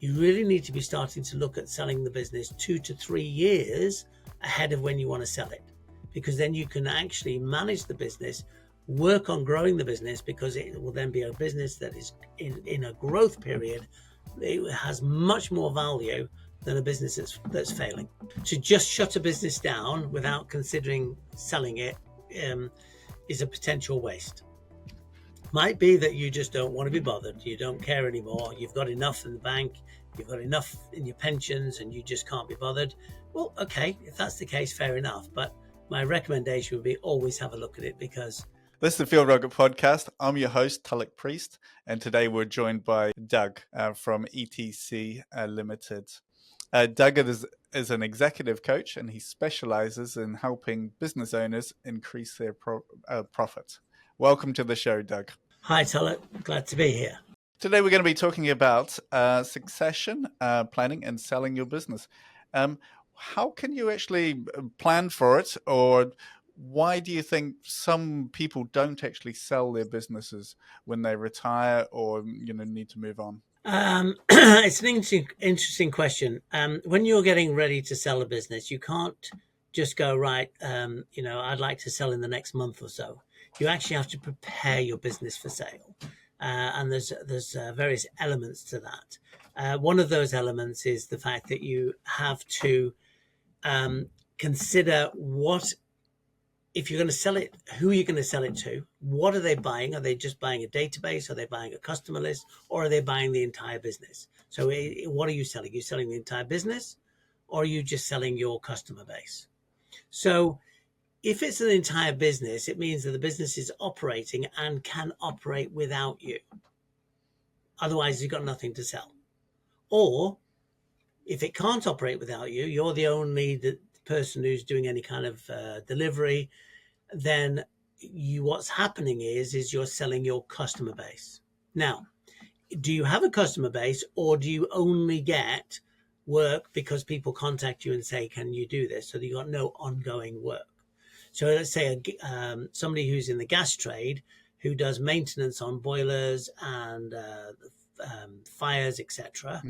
you really need to be starting to look at selling the business 2 to 3 years ahead of when you want to sell it, because then you can actually manage the business, work on growing the business, because it will then be a business that is in a growth period. It has much more value than a business that's failing. To just shut a business down without considering selling it is a potential waste. Might be that you just don't want to be bothered. You don't care anymore. You've got enough in the bank. You've got enough in your pensions and you just can't be bothered. Well, okay, if that's the case, fair enough. But my recommendation would be always have a look at it, because... This is the Field Rocket Podcast. I'm your host, Tulloch Priest, and today we're joined by Doug from ETC Limited. Doug is an executive coach, and he specializes in helping business owners increase their profit. Welcome to the show, Doug. Hi, Tulloch. Glad to be here. Today we're going to be talking about succession planning and selling your business. How can you actually plan for it, or why do you think some people don't actually sell their businesses when they retire or need to move on? It's an interesting question. When you're getting ready to sell a business, you can't just go, right, I'd like to sell in the next month or so. You actually have to prepare your business for sale. And there's various elements to that. One of those elements is the fact that you have to consider if you're going to sell it, who you're going to sell it to. What are they buying? Are they just buying a database? Are they buying a customer list? Or are they buying the entire business? So what are you selling? Are you selling the entire business? Or are you just selling your customer base? So if it's an entire business, it means that the business is operating and can operate without you. Otherwise, you've got nothing to sell. Or if it can't operate without you, you're the only person who's doing any kind of delivery, then what's happening is you're selling your customer base. Now, do you have a customer base, or do you only get work because people contact you and say, can you do this? So you've got no ongoing work. So let's say somebody who's in the gas trade who does maintenance on boilers and fires, etc.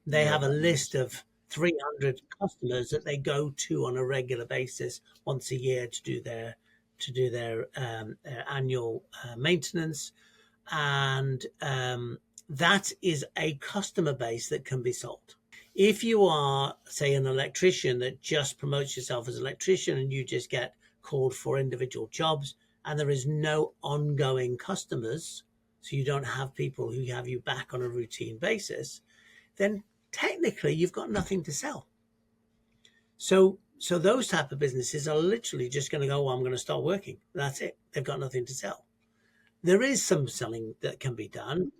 They have a list of 300 customers that they go to on a regular basis once a year to do their annual maintenance, and that is a customer base that can be sold. If you are, say, an electrician that just promotes yourself as an electrician and you just get called for individual jobs and there is no ongoing customers, so you don't have people who have you back on a routine basis, then technically you've got nothing to sell. So those type of businesses are literally just going to go, I'm going to start working. That's it. They've got nothing to sell. There is some selling that can be done.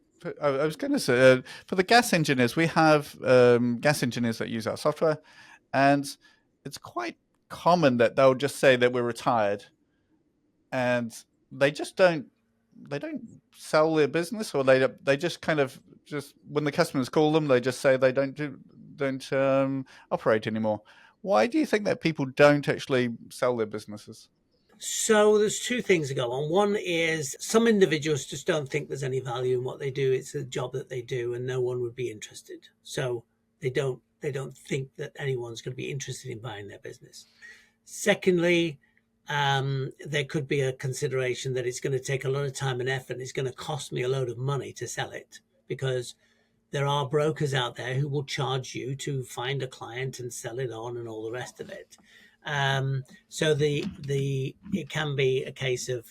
I was going to say, for the gas engineers, we have gas engineers that use our software, and it's quite common that they'll just say that we're retired, and they don't sell their business, or they just kind of when the customers call them, they just say they don't operate anymore. Why do you think that people don't actually sell their businesses? So there's two things that go on. One is some individuals just don't think there's any value in what they do. It's a job that they do and no one would be interested. So they don't think that anyone's going to be interested in buying their business. Secondly, there could be a consideration that it's going to take a lot of time and effort, and it's going to cost me a load of money to sell it, because there are brokers out there who will charge you to find a client and sell it on and all the rest of it. So it can be a case of,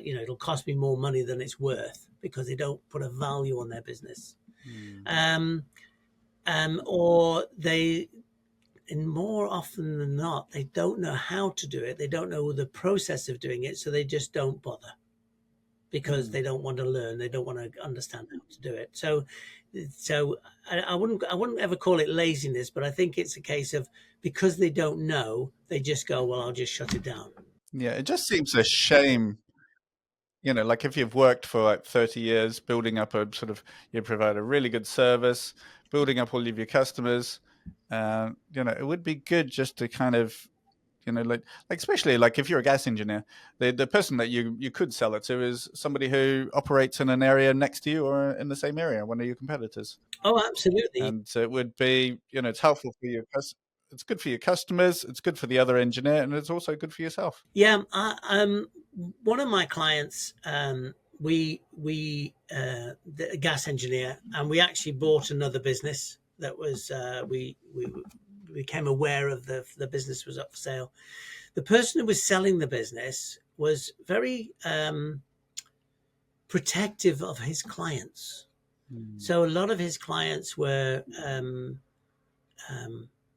it'll cost me more money than it's worth because they don't put a value on their business. Or and more often than not, they don't know how to do it. They don't know the process of doing it. So they just don't bother because they don't want to learn. They don't want to understand how to do it. So I wouldn't ever call it laziness, but I think it's a case of, because they don't know, they just go, well, I'll just shut it down. Yeah, it just seems a shame. Like if you've worked for like 30 years, building up you provide a really good service, building up all of your customers, it would be good just to kind of, like especially like if you're a gas engineer, the person that you could sell it to is somebody who operates in an area next to you or in the same area, one of your competitors. Oh, absolutely. And it would be, it's helpful for your it's good for your customers, it's good for the other engineer, and it's also good for yourself. Yeah, one of my clients, the gas engineer, and we actually bought another business that was we became aware of the business was up for sale. The person who was selling the business was very protective of his clients. Mm. So a lot of his clients were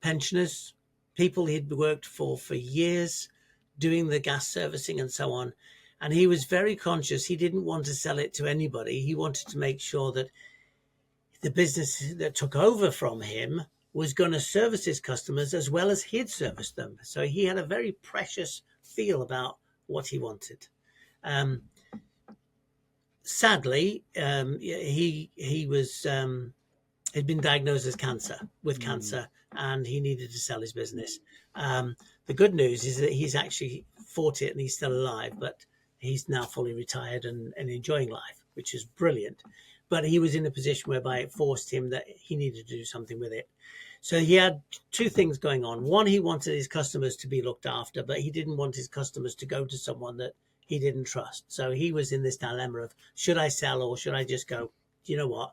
pensioners, people he'd worked for years, doing the gas servicing and so on. And he was very conscious. He didn't want to sell it to anybody. He wanted to make sure that the business that took over from him was going to service his customers as well as he'd service them. So he had a very precious feel about what he wanted. Um, Sadly, he was had been diagnosed as with Mm. cancer, and he needed to sell his business. The good news is that he's actually fought it and he's still alive, but he's now fully retired and enjoying life, which is brilliant. But he was in a position whereby it forced him that he needed to do something with it. So he had two things going on. One, he wanted his customers to be looked after, but he didn't want his customers to go to someone that he didn't trust. So he was in this dilemma of, should I sell or should I just go, you know what?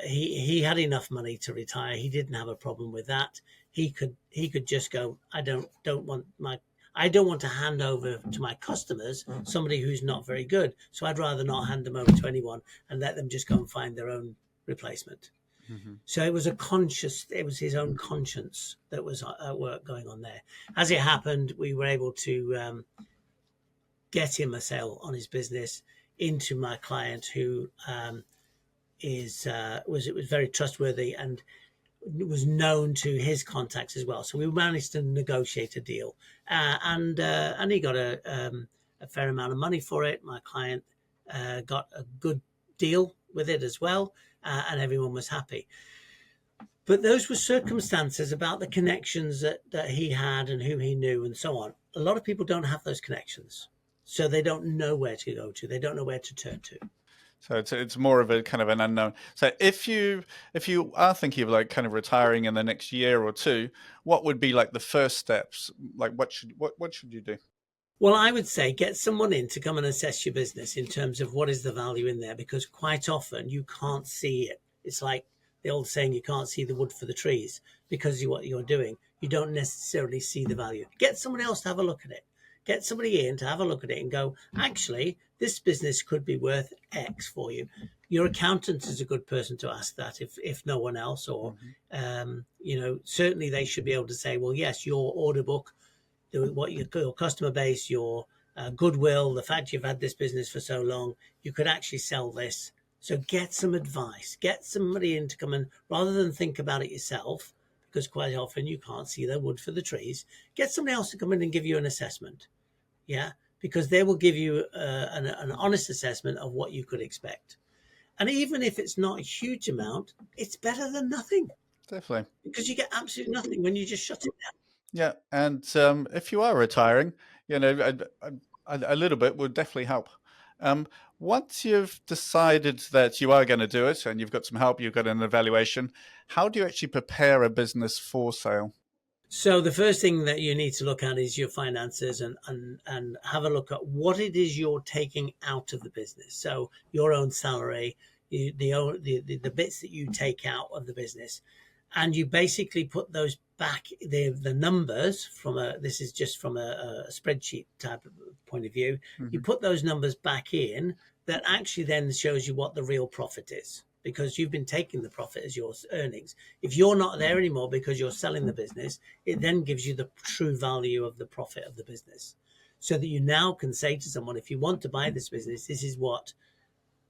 He had enough money to retire. He didn't have a problem with that. He could just go. I don't want to hand over to my customers somebody who's not very good. So I'd rather not hand them over to anyone and let them just go and find their own replacement. Mm-hmm. So it was his own conscience that was at work going on there. As it happened, we were able to get him a sale on his business into my client who was very trustworthy and was known to his contacts as well. So we managed to negotiate a deal, and he got a fair amount of money for it. My client got a good deal with it as well, and everyone was happy. But those were circumstances about the connections that he had and whom he knew and so on. A lot of people don't have those connections, so they don't know where to go to. They don't know where to turn to. So it's more of a kind of an unknown. So if you are thinking of like kind of retiring in the next year or two, what would be like the first steps? Like what should you do? Well, I would say get someone in to come and assess your business in terms of what is the value in there, because quite often you can't see it. It's like the old saying, you can't see the wood for the trees because what you're doing. You don't necessarily see the value. Get someone else to have a look at it. Get somebody in to have a look at it and go, actually, this business could be worth X for you. Your accountant is a good person to ask that if no one else, or, certainly they should be able to say, well, yes, your order book, what your customer base, your goodwill, the fact you've had this business for so long, you could actually sell this. So get some advice, get somebody in to come and, rather than think about it yourself, because quite often you can't see the wood for the trees, get somebody else to come in and give you an assessment. Yeah, because they will give you an honest assessment of what you could expect. And even if it's not a huge amount, it's better than nothing, Definitely. because you get absolutely nothing when you just shut it down. Yeah, and if you are retiring, a little bit would definitely help. Um, Once you've decided that you are going to do it and you've got some help, you've got an evaluation, how do you actually prepare a business for sale? So the first thing that you need to look at is your finances, and have a look at what it is you're taking out of the business. So your own salary, the bits that you take out of the business, and you basically put those back, the numbers from this is just from a spreadsheet type of point of view. You Hmm. put those numbers back in, that actually then shows you what the real profit is, because you've been taking the profit as your earnings. If you're not there anymore because you're selling the business, it then gives you the true value of the profit of the business, so that you now can say to someone, if you want to buy this business, this is what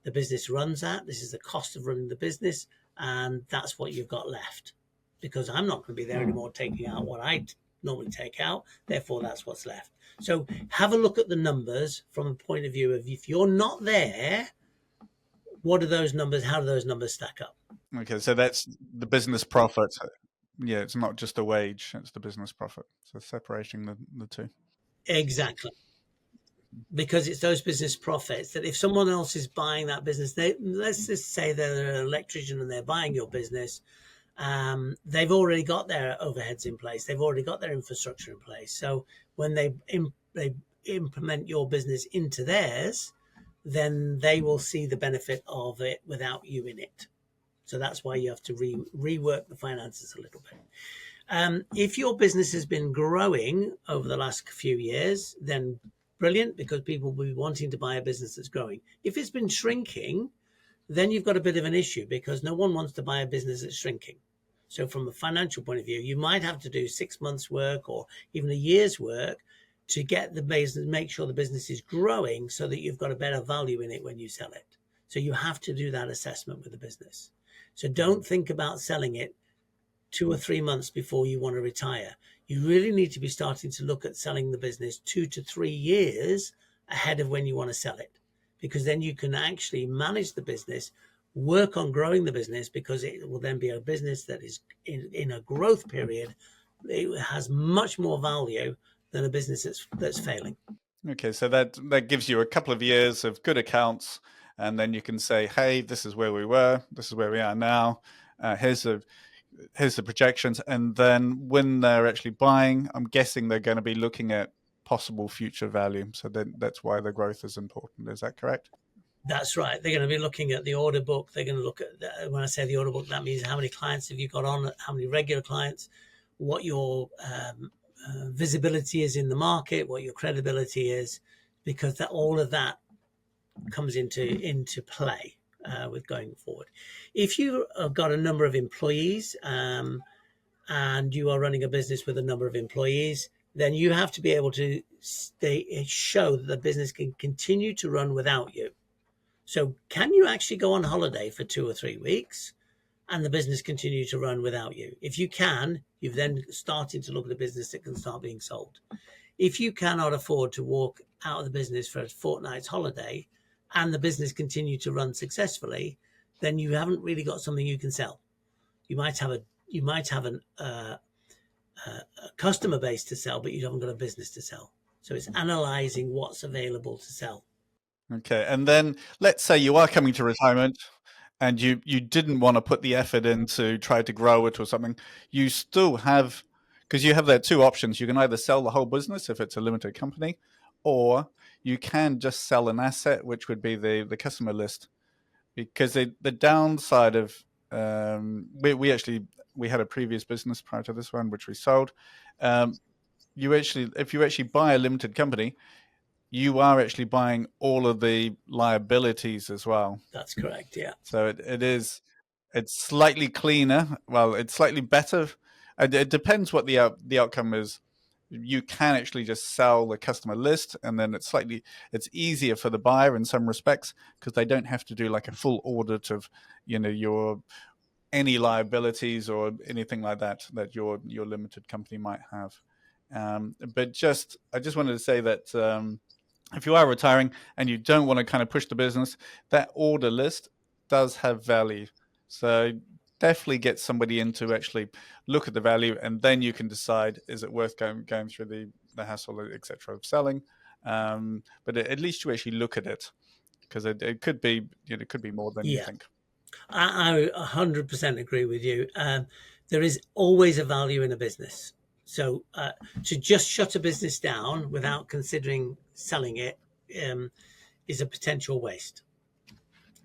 the business runs at, this is the cost of running the business, and that's what you've got left, because I'm not going to be there anymore taking out what I normally take out, therefore that's what's left. So have a look at the numbers from a point of view of, if you're not there, what are those numbers, how do those numbers stack up? Okay, so that's the business profit. Yeah, it's not just a wage; it's the business profit. So separating the two. Exactly. Because it's those business profits that if someone else is buying that business, let's just say they're an electrician and they're buying your business, they've already got their overheads in place, they've already got their infrastructure in place. So when they implement your business into theirs, then they will see the benefit of it without you in it. So that's why you have to rework the finances a little bit. If your business has been growing over the last few years, then brilliant, because people will be wanting to buy a business that's growing. If it's been shrinking, then you've got a bit of an issue because no one wants to buy a business that's shrinking. So, from a financial point of view, you might have to do 6 months' work or even a year's work to get the business, make sure the business is growing so that you've got a better value in it when you sell it. So, you have to do that assessment with the business. So, don't think about selling it 2 or 3 months before you want to retire. You really need to be starting to look at selling the business 2 to 3 years ahead of when you want to sell it, because then you can actually manage the business, work on growing the business, because it will then be a business that is in a growth period. It has much more value than a business that's failing. Okay, so that gives you a couple of years of good accounts, and then you can say, "Hey, this is where we were. This is where we are now. Here's the projections." And then when they're actually buying, I'm guessing they're going to be looking at possible future value. So then that's why the growth is important. Is that correct? That's right. They're going to be looking at the order book. They're going to look at, when I say the order book, that means how many clients have you got on, how many regular clients, what your visibility is in the market, what your credibility is, because all of that comes into play with going forward. If you have got a number of employees and you are running a business with a number of employees, then you have to be able to show that the business can continue to run without you. So, can you actually go on holiday for 2 or 3 weeks and the business continue to run without you? If you can, you've then started to look at a business that can start being sold. If you cannot afford to walk out of the business for a fortnight's holiday and the business continue to run successfully, then you haven't really got something you can sell. You might have a customer base to sell, but you haven't got a business to sell. So it's analyzing what's available to sell. Okay, and then let's say you are coming to retirement and you didn't want to put the effort in to try to grow it or something. You still have, because you have that two options. You can either sell the whole business if it's a limited company, or you can just sell an asset, which would be the customer list. Because the downside of we had a previous business prior to this one which we sold. If you actually buy a limited company, you are actually buying all of the liabilities as well. That's correct. Yeah. So it's slightly cleaner. Well, it's slightly better. It depends what the outcome is. You can actually just sell the customer list, and then it's easier for the buyer in some respects because they don't have to do like a full audit of your any liabilities or anything like that your limited company might have. But I just wanted to say that if you are retiring and you don't want to kind of push the business, that order list does have value. So definitely get somebody in to actually look at the value, and then you can decide, is it worth going through the hassle, etc., of selling. But at least you actually look at it, because it could be more than you Yeah. think. I 100% agree with you. There is always a value in a business. So to just shut a business down without considering selling it is a potential waste.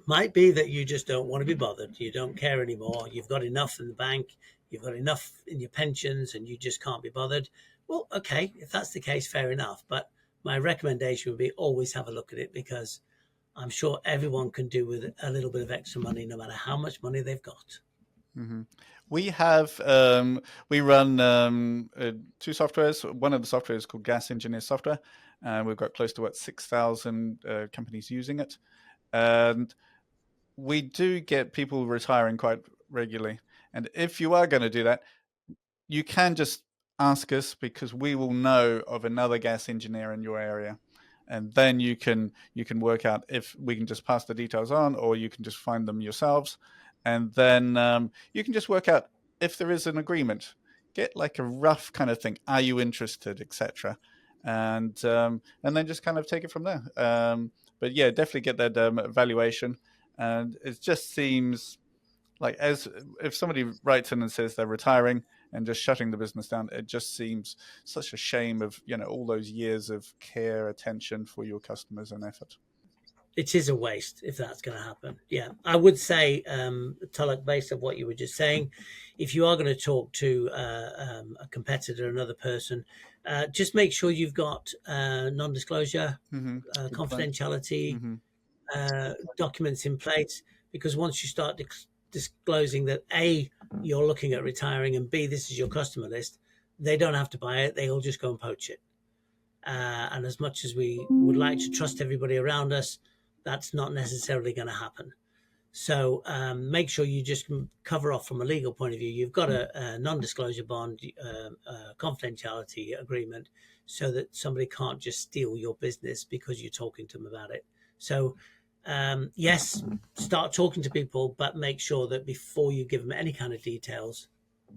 Might be that you just don't want to be bothered. You don't care anymore. You've got enough in the bank. You've got enough in your pensions and you just can't be bothered. Well, okay, if that's the case, fair enough. But my recommendation would be always have a look at it, because I'm sure everyone can do with a little bit of extra money, no matter how much money they've got. Mm-hmm. We run two softwares. One of the software is called Gas Engineer Software, and we've got close to 6,000 companies using it. And we do get people retiring quite regularly. And if you are going to do that, you can just ask us, because we will know of another gas engineer in your area. And then you can work out if we can just pass the details on, or you can just find them yourselves. And then you can just work out if there is an agreement, get like a rough kind of thing. Are you interested, etc. And then just kind of take it from there. But yeah, definitely get that valuation. And it just seems like, as if somebody writes in and says they're retiring and just shutting the business down, it just seems such a shame of, all those years of care, attention for your customers and effort. It is a waste if that's going to happen. Yeah, I would say, Tulloch, based on what you were just saying, if you are going to talk to a competitor, another person, just make sure you've got non-disclosure, Mm-hmm. Good point. confidentiality Mm-hmm. documents in place. Because once you start disclosing that A, you're looking at retiring, and B, this is your customer list, they don't have to buy it. They'll just go and poach it. And as much as we would like to trust everybody around us, that's not necessarily going to happen. So make sure you just cover off from a legal point of view. You've got a non-disclosure bond, confidentiality agreement, so that somebody can't just steal your business because you're talking to them about it. So yes, start talking to people, but make sure that before you give them any kind of details,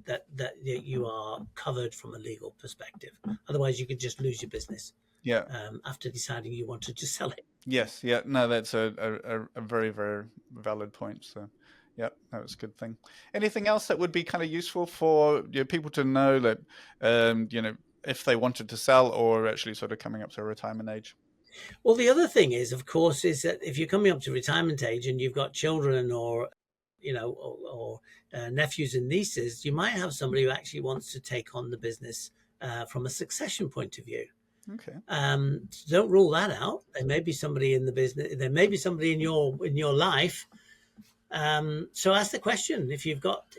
that you are covered from a legal perspective. Otherwise, you could just lose your business Yeah. after deciding you wanted to sell it. Yes. Yeah. No, that's a very, very valid point. So, yeah, that was a good thing. Anything else that would be kind of useful for people to know that, if they wanted to sell or actually sort of coming up to a retirement age? Well, the other thing is, of course, is that if you're coming up to retirement age and you've got children or nephews and nieces, you might have somebody who actually wants to take on the business from a succession point of view. Okay. Don't rule that out. There may be somebody in the business. There may be somebody in your life. So ask the question: if you've got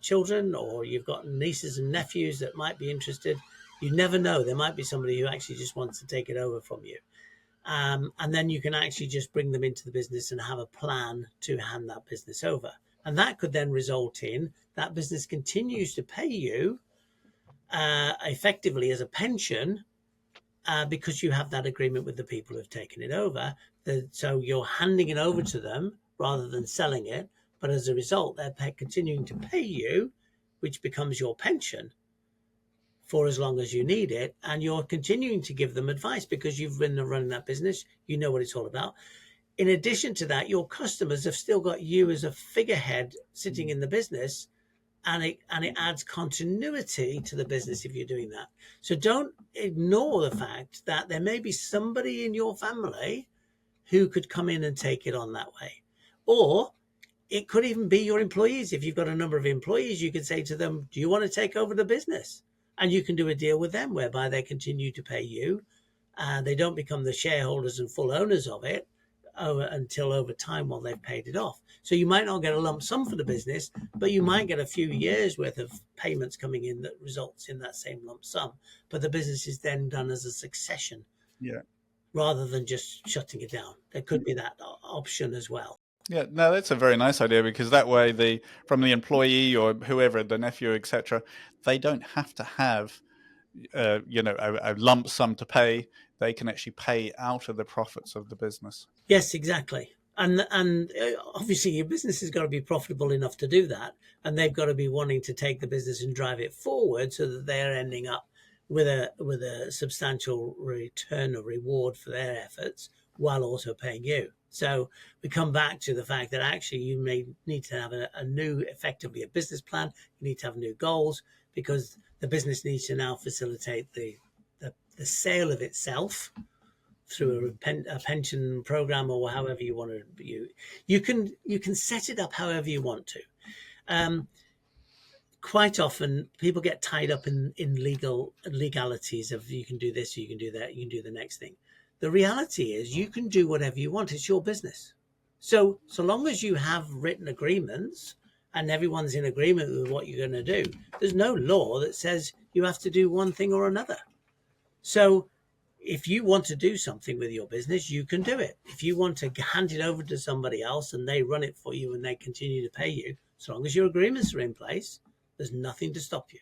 children or you've got nieces and nephews that might be interested, you never know. There might be somebody who actually just wants to take it over from you, and then you can actually just bring them into the business and have a plan to hand that business over. And that could then result in that business continues to pay you effectively as a pension because you have that agreement with the people who've taken it over. So you're handing it over to them rather than selling it. But as a result, they're continuing to pay you, which becomes your pension for as long as you need it. And you're continuing to give them advice because you've been running that business. You know what it's all about. In addition to that, your customers have still got you as a figurehead sitting in the business, and it adds continuity to the business if you're doing that. So don't ignore the fact that there may be somebody in your family who could come in and take it on that way. Or it could even be your employees. If you've got a number of employees, you could say to them, do you want to take over the business? And you can do a deal with them whereby they continue to pay you. They don't become the shareholders and full owners of it until over time while they've paid it off. So you might not get a lump sum for the business, but you might get a few years worth of payments coming in that results in that same lump sum. But the business is then done as a succession, Yeah. rather than just shutting it down. There could be that option as well. Yeah, no, that's a very nice idea, because that way from the employee or whoever, the nephew, etc., they don't have to have a lump sum to pay. They can actually pay out of the profits of the business. Yes, exactly. And obviously your business has got to be profitable enough to do that, and they've got to be wanting to take the business and drive it forward so that they're ending up with a substantial return or reward for their efforts while also paying you. So we come back to the fact that actually you may need to have a new, effectively a business plan. You need to have new goals, because the business needs to now facilitate the sale of itself through a pension program, or however you want to. You can set it up however you want to. Quite often people get tied up in legalities of, you can do this, you can do that, you can do the next thing. The reality is you can do whatever you want. It's your business. So long as you have written agreements and everyone's in agreement with what you're going to do, there's no law that says you have to do one thing or another. So if you want to do something with your business, you can do it. If you want to hand it over to somebody else and they run it for you and they continue to pay you, as long as your agreements are in place, there's nothing to stop you.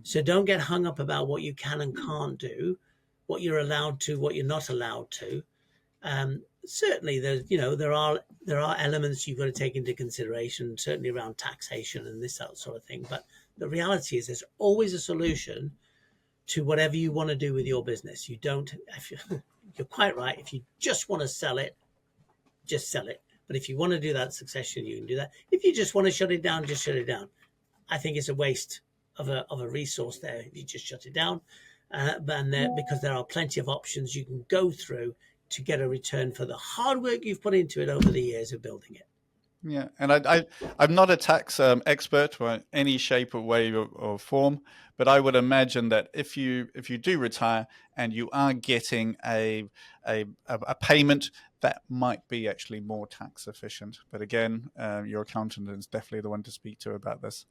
So don't get hung up about what you can and can't do, what you're allowed to, what you're not allowed to. Certainly, there are elements you've got to take into consideration, certainly around taxation and this that sort of thing. But the reality is, there's always a solution to whatever you want to do with your business. You don't. If you're quite right. If you just want to sell it, just sell it. But if you want to do that succession, you can do that. If you just want to shut it down, just shut it down. I think it's a waste of a resource there if you just shut it down. Because there are plenty of options you can go through to get a return for the hard work you've put into it over the years of building it. Yeah, and I'm not a tax expert by any shape or way or form, but I would imagine that if you do retire and you are getting a payment, that might be actually more tax efficient. But again, your accountant is definitely the one to speak to about this.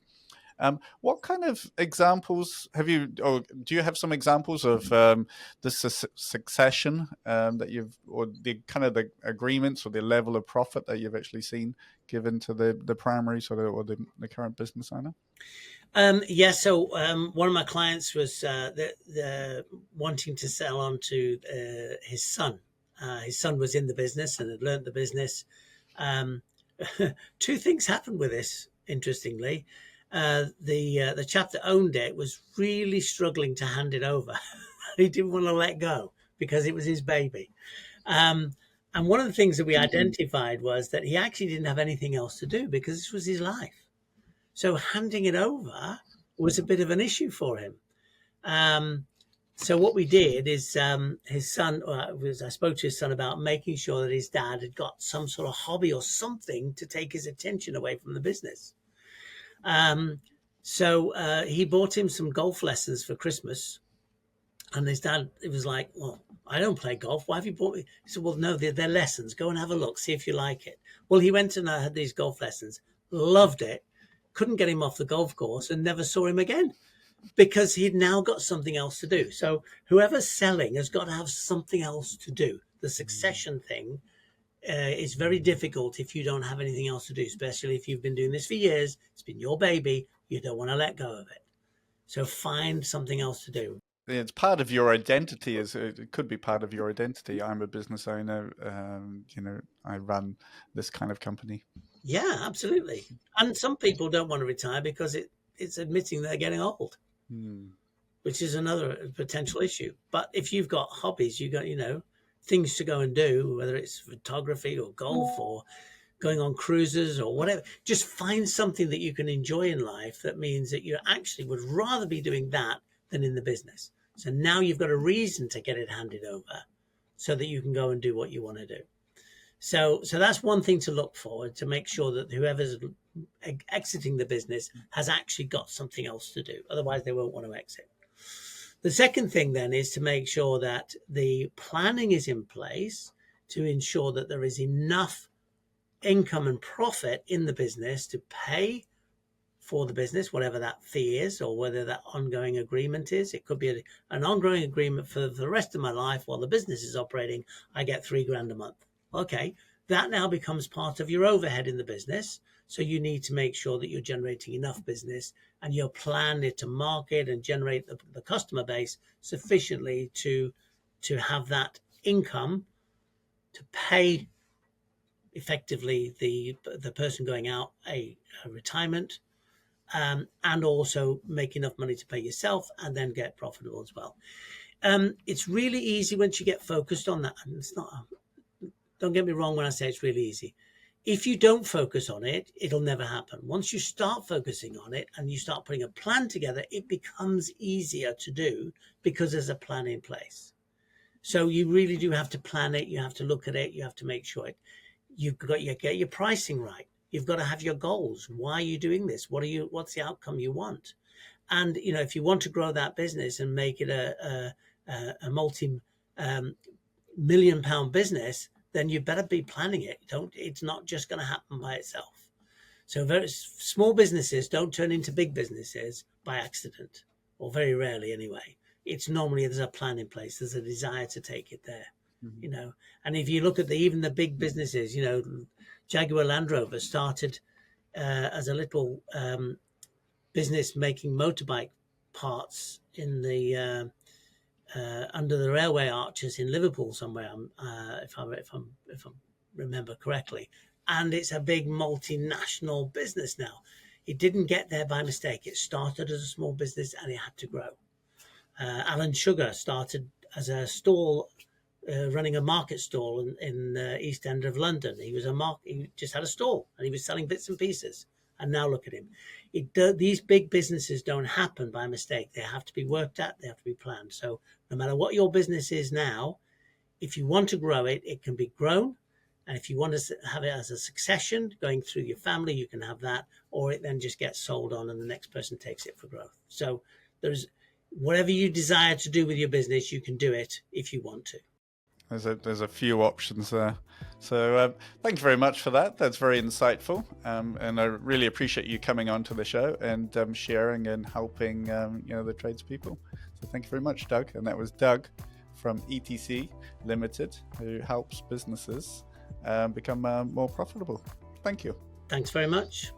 What kind of examples have you, or do you have some examples of the succession that you've, or the kind of the agreements or the level of profit that you've actually seen given to the primaries or the current business owner? So one of my clients was wanting to sell on to his son. His son was in the business and had learnt the business. Two things happened with this, interestingly. The chap that owned it was really struggling to hand it over. He didn't want to let go because it was his baby. And one of the things that we identified was that he actually didn't have anything else to do because this was his life. So handing it over was a bit of an issue for him. So what we did is his son, I spoke to his son about making sure that his dad had got some sort of hobby or something to take his attention away from the business. So he bought him some golf lessons for Christmas. And his dad, it was like, well, I don't play golf. Why have you bought me? He said, well, no, they're lessons. Go and have a look, see if you like it. Well, he went and had these golf lessons, loved it, couldn't get him off the golf course and never saw him again because he'd now got something else to do. So whoever's selling has got to have something else to do. The succession thing is very difficult if you don't have anything else to do, especially if you've been doing this for years. It's been your baby. You don't want to let go of it. So find something else to do. It's part of your identity. It could be part of your identity. I'm a business owner. I run this kind of company. Yeah, absolutely. And some people don't want to retire because it's admitting they're getting old, which is another potential issue. But if you've got hobbies, you've got, things to go and do, whether it's photography or golf or going on cruises or whatever, just find something that you can enjoy in life. That means that you actually would rather be doing that than in the business. So now you've got a reason to get it handed over so that you can go and do what you want to do. So that's one thing to look for, to make sure that whoever's exiting the business has actually got something else to do. Otherwise, they won't want to exit. The second thing then is to make sure that the planning is in place to ensure that there is enough income and profit in the business to pay for the business, whatever that fee is, or whether that ongoing agreement is. It could be an ongoing agreement for the rest of my life while the business is operating. I get $3,000 a month. Okay, that now becomes part of your overhead in the business. So you need to make sure that you're generating enough business and you're planning to market and generate the customer base sufficiently to have that income to pay effectively the person going out a retirement, and also make enough money to pay yourself and then get profitable as well. It's really easy once you get focused on that. And it's not, don't get me wrong when I say it's really easy. If you don't focus on it, it'll never happen. Once you start focusing on it and you start putting a plan together, it becomes easier to do because there's a plan in place. So you really do have to plan it. You have to look at it. You have to make sure you've got to get your pricing right. You've got to have your goals. Why are you doing this? What's the outcome you want? And, if you want to grow that business and make it a multi-million-pound business, then you better be planning it. It's not just going to happen by itself. So very small businesses don't turn into big businesses by accident, or very rarely anyway. It's normally there's a plan in place. There's a desire to take it there. And if you look at even the big businesses, Jaguar Land Rover started as a little business making motorbike parts in the under the railway arches in Liverpool somewhere, if I remember correctly. And it's a big multinational business now. It didn't get there by mistake. It started as a small business and it had to grow. Alan Sugar started as a stall, running a market stall in the East End of London. He just had a stall and he was selling bits and pieces. And now look at him. These big businesses don't happen by mistake. They have to be worked at. They have to be planned. So no matter what your business is now, if you want to grow it, it can be grown. And if you want to have it as a succession going through your family, you can have that, or it then just gets sold on and the next person takes it for growth. So there's whatever you desire to do with your business, you can do it if you want to. There's a few options there. So thank you very much for that. That's very insightful. And I really appreciate you coming on to the show and sharing and helping the tradespeople. So thank you very much, Doug. And that was Doug from ETC Limited, who helps businesses become more profitable. Thank you. Thanks very much.